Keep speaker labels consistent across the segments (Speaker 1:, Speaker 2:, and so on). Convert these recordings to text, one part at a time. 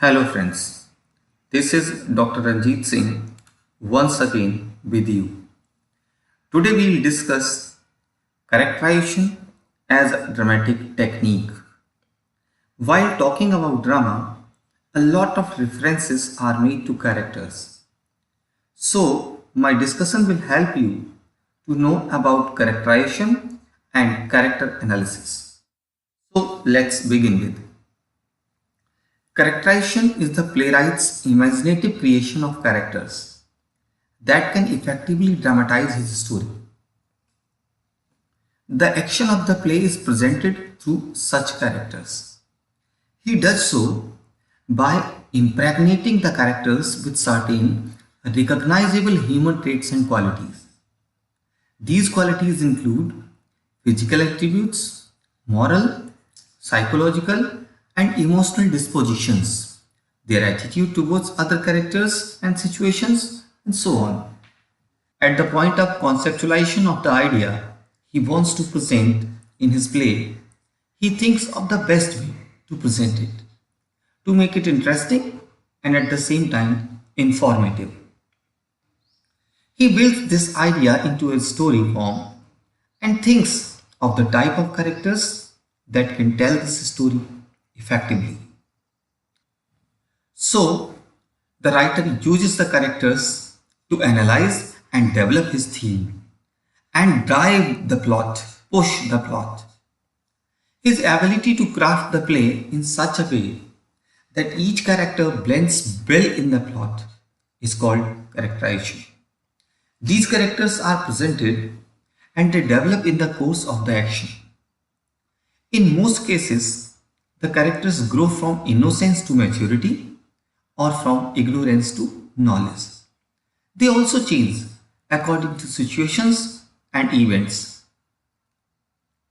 Speaker 1: Hello friends, this is Dr. Ranjeet Singh once again with you. Today we will discuss characterization as a dramatic technique. While talking about drama, a lot of references are made to characters. So my discussion will help you to know about characterization and character analysis. So let's begin with. Characterization is the playwright's imaginative creation of characters that can effectively dramatize his story. The action of the play is presented through such characters. He does so by impregnating the characters with certain recognizable human traits and qualities. These qualities include physical attributes, moral, psychological, and emotional dispositions, their attitude towards other characters and situations, and so on. At the point of conceptualization of the idea he wants to present in his play, he thinks of the best way to present it, to make it interesting and at the same time informative. He builds this idea into a story form and thinks of the type of characters that can tell this story effectively. So, the writer uses the characters to analyze and develop his theme and drive the plot, push the plot. His ability to craft the play in such a way that each character blends well in the plot is called characterization. These characters are presented and they develop in the course of the action. In most cases, the characters grow from innocence to maturity or from ignorance to knowledge. They also change according to situations and events.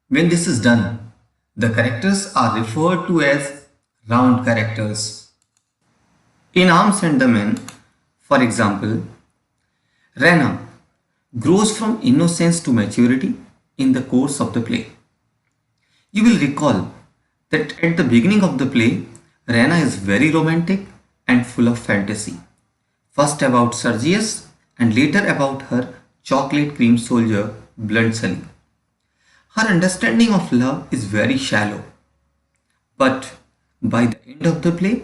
Speaker 1: When this is done, the characters are referred to as round characters. In Arms and the Men, for example, Rana grows from innocence to maturity in the course of the play. You will recall that at the beginning of the play, Rana is very romantic and full of fantasy. First about Sergius and later about her chocolate cream soldier Blunt Sully. Her understanding of love is very shallow. But by the end of the play,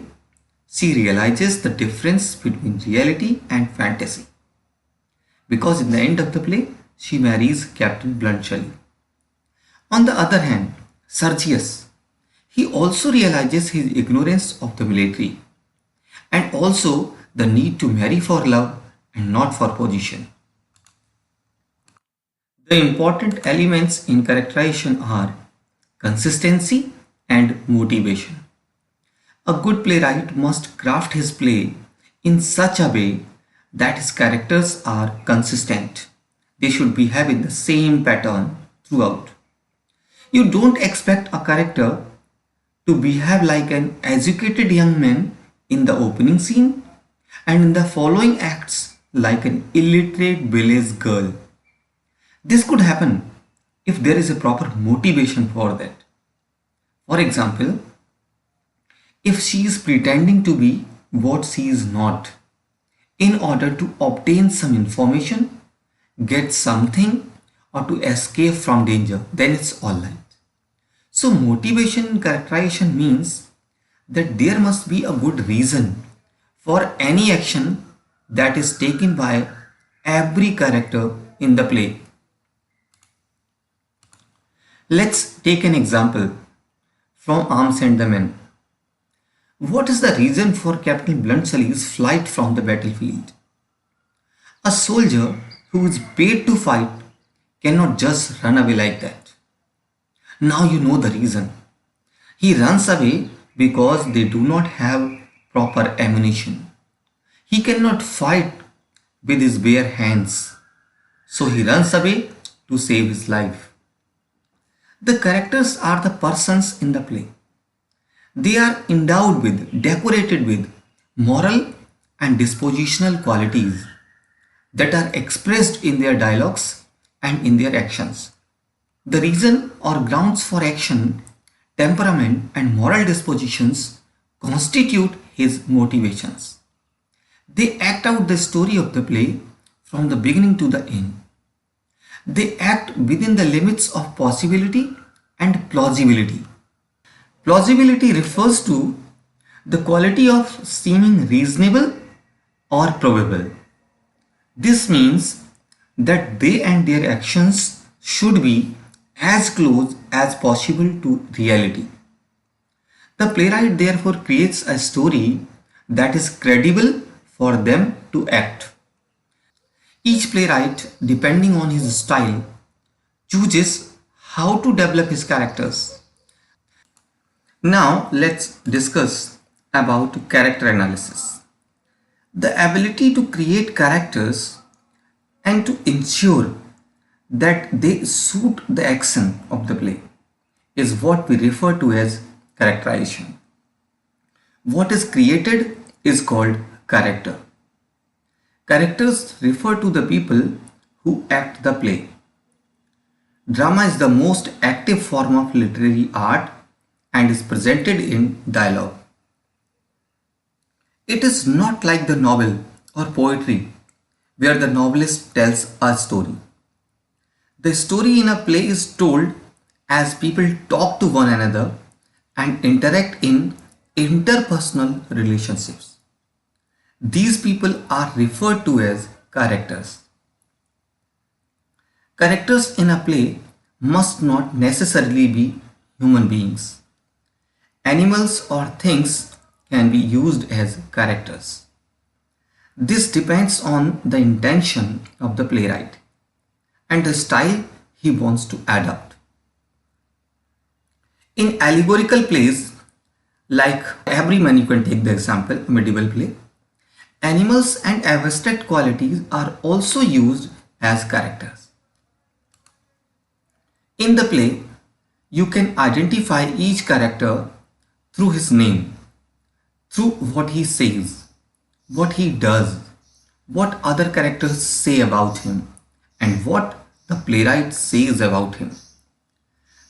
Speaker 1: she realizes the difference between reality and fantasy. Because in the end of the play, she marries Captain Blunt Sully. On the other hand, Sergius, he also realizes his ignorance of the military and also the need to marry for love and not for position. The important elements in characterization are consistency and motivation. A good playwright must craft his play in such a way that his characters are consistent. They should be having the same pattern throughout. You don't expect a character to behave like an educated young man in the opening scene and in the following acts like an illiterate village girl. This could happen if there is a proper motivation for that. For example, if she is pretending to be what she is not in order to obtain some information, get something, or to escape from danger, then it's alright. So, motivation in characterization means that there must be a good reason for any action that is taken by every character in the play. Let's take an example from Arms and the Men. What is the reason for Captain Blunt Sully's flight from the battlefield? A soldier who is paid to fight cannot just run away like that. Now you know the reason. He runs away because they do not have proper ammunition. He cannot fight with his bare hands. So he runs away to save his life. The characters are the persons in the play. They are endowed with, decorated with moral and dispositional qualities that are expressed in their dialogues and in their actions. The reason or grounds for action, temperament, and moral dispositions constitute his motivations. They act out the story of the play from the beginning to the end. They act within the limits of possibility and plausibility. Plausibility refers to the quality of seeming reasonable or probable. This means that they and their actions should be as close as possible to reality. The playwright therefore creates a story that is credible for them to act. Each playwright, depending on his style, chooses how to develop his characters. Now let's discuss about character analysis. The ability to create characters and to ensure that they suit the action of the play is what we refer to as characterization. What is created is called character. Characters refer to the people who act the play. Drama is the most active form of literary art and is presented in dialogue. It is not like the novel or poetry where the novelist tells a story. The story in a play is told as people talk to one another and interact in interpersonal relationships. These people are referred to as characters. Characters in a play must not necessarily be human beings. Animals or things can be used as characters. This depends on the intention of the playwright and the style he wants to adopt. In allegorical plays, like Everyman, you can take the example, medieval play, animals and abstract qualities are also used as characters. In the play, you can identify each character through his name, through what he says, what he does, what other characters say about him, and what the playwright says about him.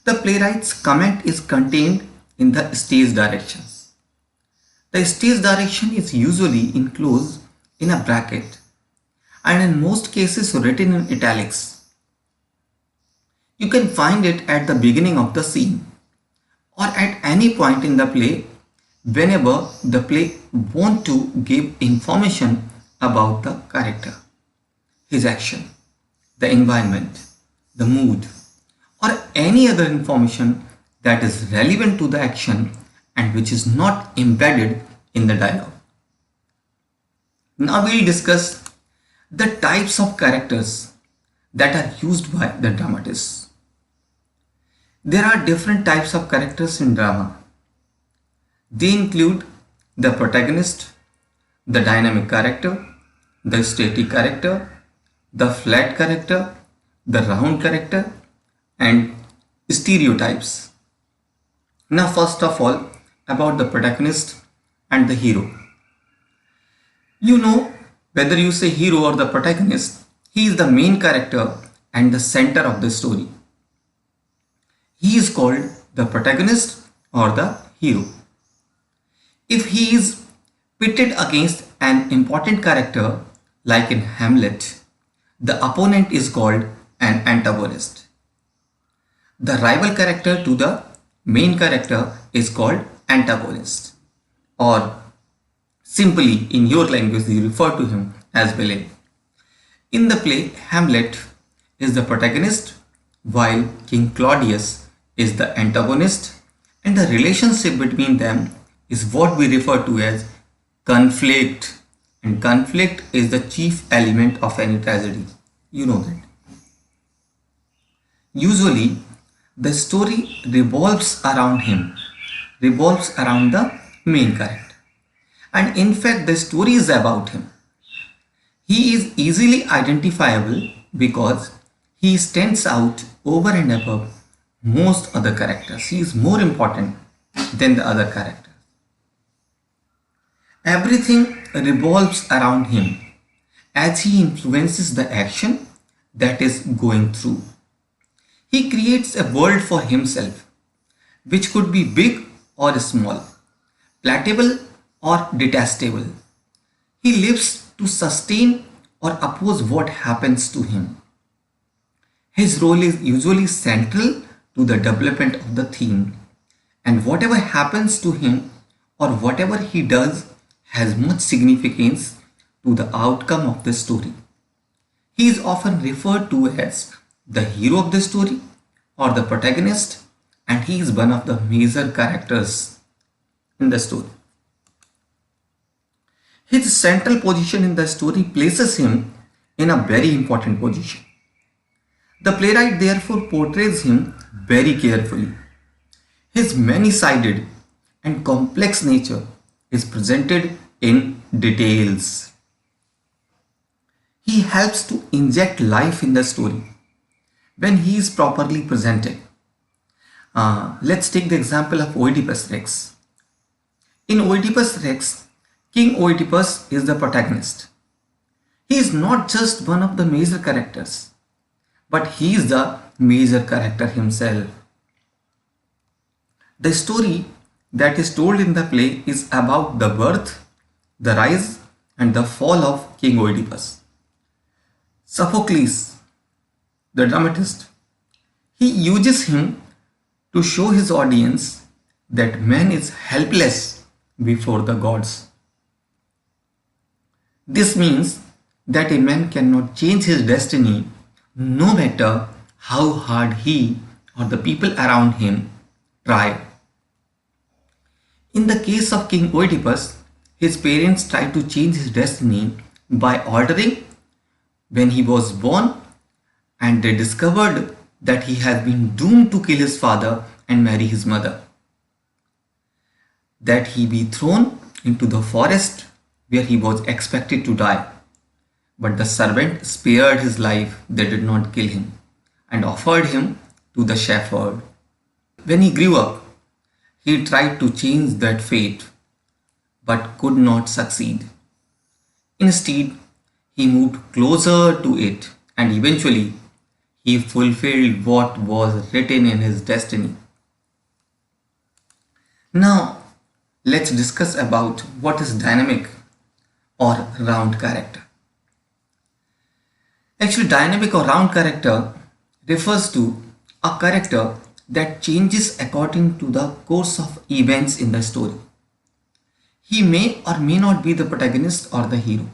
Speaker 1: The playwright's comment is contained in the stage directions. The stage direction is usually enclosed in a bracket and in most cases written in italics. You can find it at the beginning of the scene or at any point in the play whenever the play wants to give information about the character, his action, the environment, the mood, or any other information that is relevant to the action and which is not embedded in the dialogue. Now we'll discuss the types of characters that are used by the dramatists. There are different types of characters in drama. They include the protagonist, the dynamic character, the static character, the flat character, the round character, and stereotypes. Now first of all, about the protagonist and the hero. You know, whether you say hero or the protagonist, he is the main character and the center of the story. He is called the protagonist or the hero. If he is pitted against an important character, like in Hamlet, the opponent is called an antagonist. The rival character to the main character is called antagonist, or simply in your language you refer to him as villain. In the play, Hamlet is the protagonist while King Claudius is the antagonist, and the relationship between them is what we refer to as conflict, and conflict is the chief element of any tragedy. You know that. Usually the story revolves around him, revolves around the main character, and in fact the story is about him. He is easily identifiable because he stands out over and above most other characters. He is more important than the other characters. Everything revolves around him as he influences the action that is going through. He creates a world for himself, which could be big or small, palatable or detestable. He lives to sustain or oppose what happens to him. His role is usually central to the development of the theme, and whatever happens to him or whatever he does has much significance to the outcome of the story. He is often referred to as the hero of the story or the protagonist, and he is one of the major characters in the story. His central position in the story places him in a very important position. The playwright therefore portrays him very carefully. His many-sided and complex nature is presented in details. He helps to inject life in the story when he is properly presented. Let's take the example of Oedipus Rex. In Oedipus Rex, King Oedipus is the protagonist. He is not just one of the major characters, but he is the major character himself. The story that is told in the play is about the birth, the rise, and the fall of King Oedipus. Sophocles, the dramatist, he uses him to show his audience that man is helpless before the gods. This means that a man cannot change his destiny no matter how hard he or the people around him try. In the case of King Oedipus, his parents tried to change his destiny by ordering when he was born, and they discovered that he had been doomed to kill his father and marry his mother, that he be thrown into the forest where he was expected to die. But the servant spared his life, they did not kill him, and offered him to the shepherd. When he grew up, he tried to change that fate, but could not succeed. Instead, he moved closer to it, and eventually he fulfilled what was written in his destiny. Now, let's discuss about what is dynamic or round character. Actually, dynamic or round character refers to a character that changes according to the course of events in the story. He may or may not be the protagonist or the hero.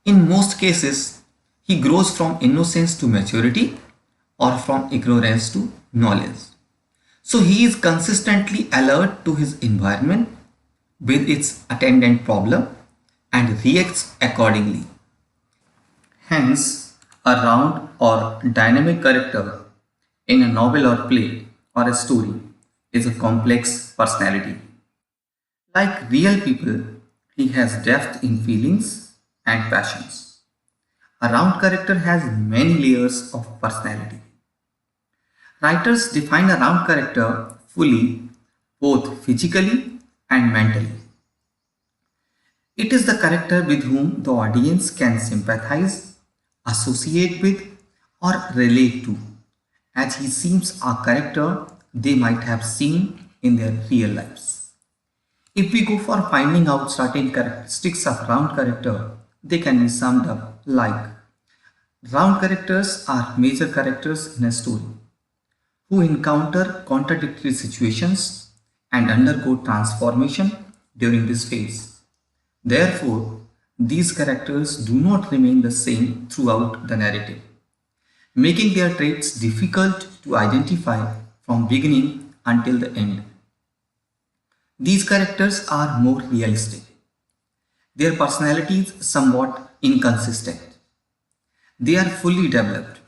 Speaker 1: In most cases, he grows from innocence to maturity or from ignorance to knowledge. So he is consistently alert to his environment with its attendant problem and reacts accordingly. Hence, a round or dynamic character in a novel or play or a story is a complex personality. Like real people, he has depth in feelings and passions. A round character has many layers of personality. Writers define a round character fully, both physically and mentally. It is the character with whom the audience can sympathize, associate with, or relate to, as he seems a character they might have seen in their real lives. If we go for finding out certain characteristics of round character, they can be summed up like: round characters are major characters in a story who encounter contradictory situations and undergo transformation during this phase. Therefore, these characters do not remain the same throughout the narrative, making their traits difficult to identify from beginning until the end. These characters are more realistic, their personalities somewhat inconsistent. They are fully developed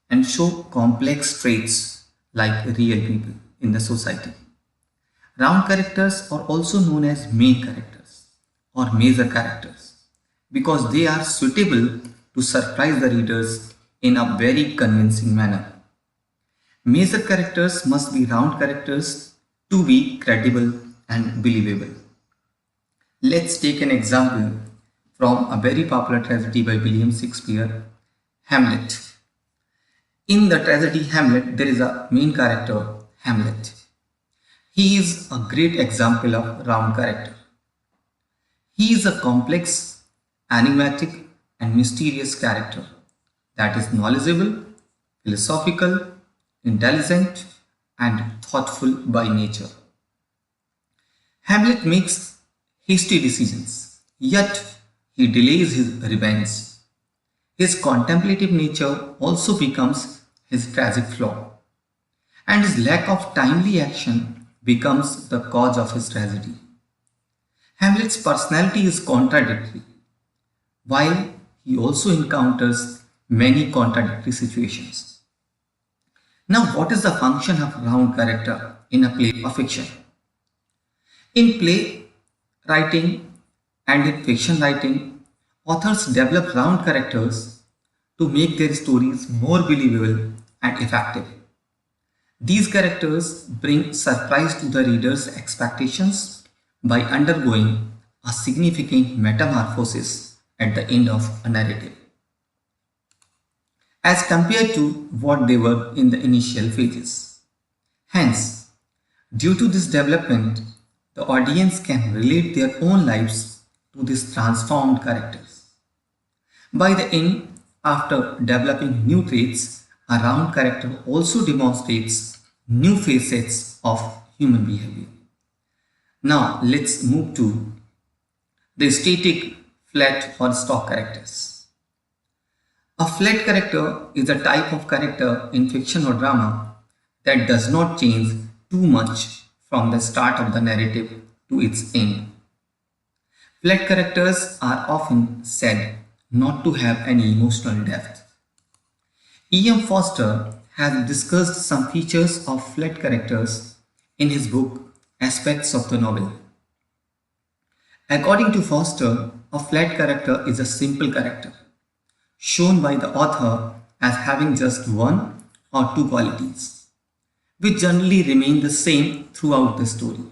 Speaker 1: and show complex traits like real people in the society. Round characters are also known as main characters or major characters because they are suitable to surprise the readers in a very convincing manner. Major characters must be round characters to be credible and believable. Let's take an example from a very popular tragedy by William Shakespeare, Hamlet. In the tragedy Hamlet, there is a main character, Hamlet. He is a great example of round character. He is a complex, enigmatic, and mysterious character that is knowledgeable, philosophical, intelligent, and thoughtful by nature. Hamlet makes hasty decisions, yet he delays his revenge. His contemplative nature also becomes his tragic flaw, and his lack of timely action becomes the cause of his tragedy. Hamlet's personality is contradictory, while he also encounters many contradictory situations. Now, what is the function of round character in a play or fiction? In play writing and in fiction writing, authors develop round characters to make their stories more believable and effective. These characters bring surprise to the reader's expectations by undergoing a significant metamorphosis at the end of a narrative, as compared to what they were in the initial phases. Hence, due to this development, the audience can relate their own lives to these transformed characters. By the end, after developing new traits, a round character also demonstrates new facets of human behavior. Now, let's move to the static, flat, or stock characters. A flat character is a type of character in fiction or drama that does not change too much from the start of the narrative to its end. Flat characters are often said not to have any emotional depth. E.M. Foster has discussed some features of flat characters in his book Aspects of the Novel. According to Foster, a flat character is a simple character, shown by the author as having just one or two qualities, which generally remain the same throughout the story,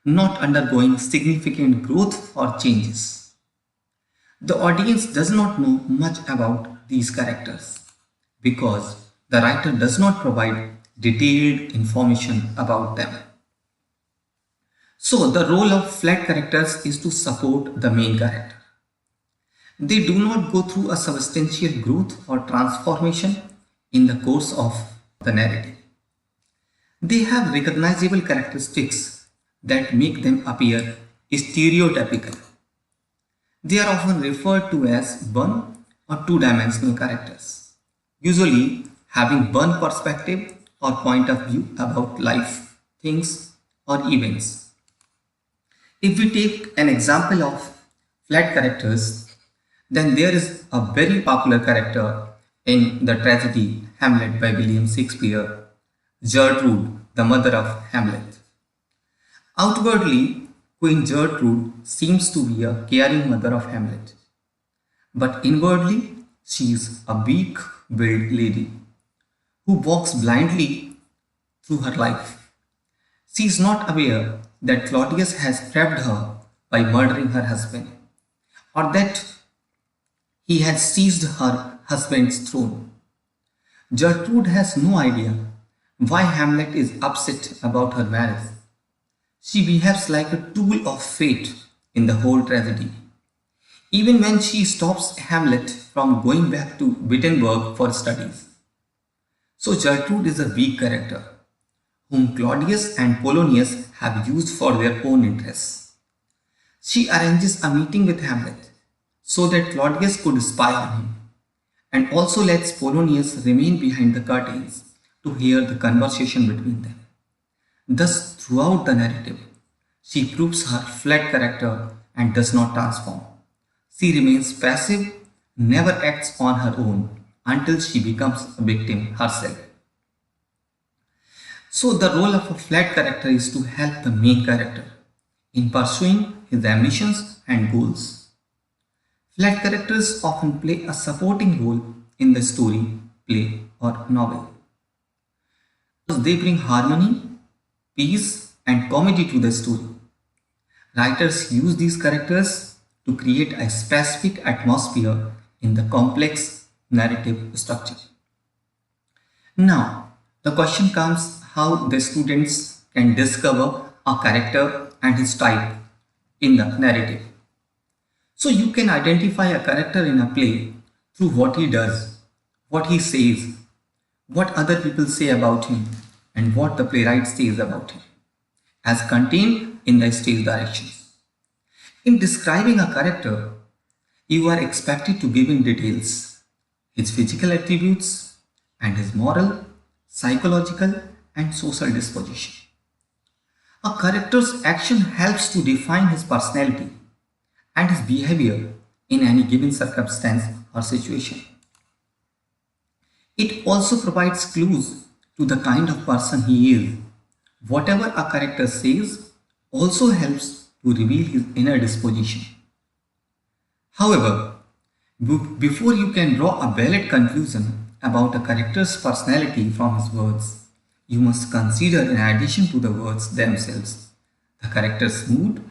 Speaker 1: not undergoing significant growth or changes. The audience does not know much about these characters because the writer does not provide detailed information about them. So, the role of flat characters is to support the main character. They do not go through a substantial growth or transformation in the course of the narrative. They have recognizable characteristics that make them appear stereotypical. They are often referred to as one or two-dimensional characters, usually having one perspective or point of view about life, things, or events. If we take an example of flat characters, then there is a very popular character in the tragedy Hamlet by William Shakespeare, Gertrude, the mother of Hamlet. Outwardly, Queen Gertrude seems to be a caring mother of Hamlet, but inwardly, she is a weak-willed lady who walks blindly through her life. She is not aware that Claudius has trapped her by murdering her husband, or that he has seized her husband's throne. Gertrude has no idea why Hamlet is upset about her marriage. She behaves like a tool of fate in the whole tragedy. Even when she stops Hamlet from going back to Wittenberg for studies. So Gertrude is a weak character, whom Claudius and Polonius have used for their own interests. She arranges a meeting with Hamlet so that Claudius could spy on him, and also lets Polonius remain behind the curtains to hear the conversation between them. Thus, throughout the narrative, she proves her flat character and does not transform. She remains passive, never acts on her own until she becomes a victim herself. So, the role of a flat character is to help the main character in pursuing his ambitions and goals. Flat characters often play a supporting role in the story, play, or novel. They bring harmony, peace, and comedy to the story. Writers use these characters to create a specific atmosphere in the complex narrative structure. Now, the question comes how the students can discover a character and his type in the narrative. So you can identify a character in a play through what he does, what he says, what other people say about him, and what the playwright says about him, as contained in the stage directions. In describing a character, you are expected to give in details his physical attributes and his moral, psychological, and social disposition. A character's action helps to define his personality and his behavior in any given circumstance or situation. It also provides clues to the kind of person he is. Whatever a character says also helps to reveal his inner disposition. However, before you can draw a valid conclusion about a character's personality from his words, you must consider, in addition to the words themselves, the character's mood,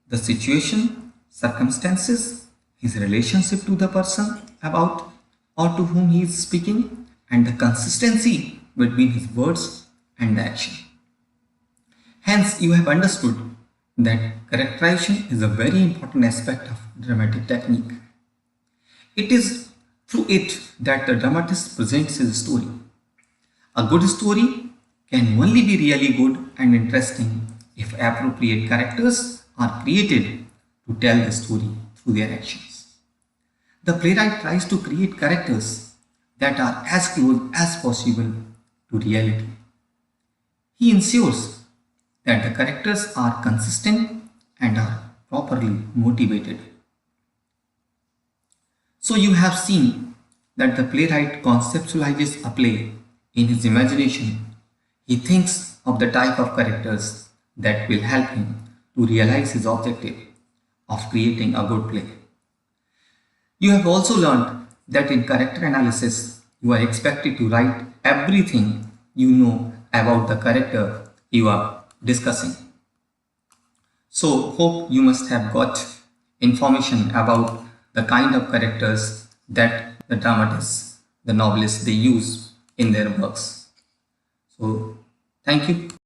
Speaker 1: the situation, circumstances, his relationship to the person about or to whom he is speaking, and the consistency between his words and the action. Hence, you have understood that characterization is a very important aspect of dramatic technique. It is through it that the dramatist presents his story. A good story can only be really good and interesting if appropriate characters are created to tell the story through their actions. The playwright tries to create characters that are as close as possible to reality. He ensures that the characters are consistent and are properly motivated. So you have seen that the playwright conceptualizes a play in his imagination. He thinks of the type of characters that will help him to realize his objective of creating a good play. You have also learned that in character analysis, you are expected to write everything you know about the character you are discussing. So, hope you must have got information about the kind of characters that the dramatists, the novelists, they use in their works. So, thank you.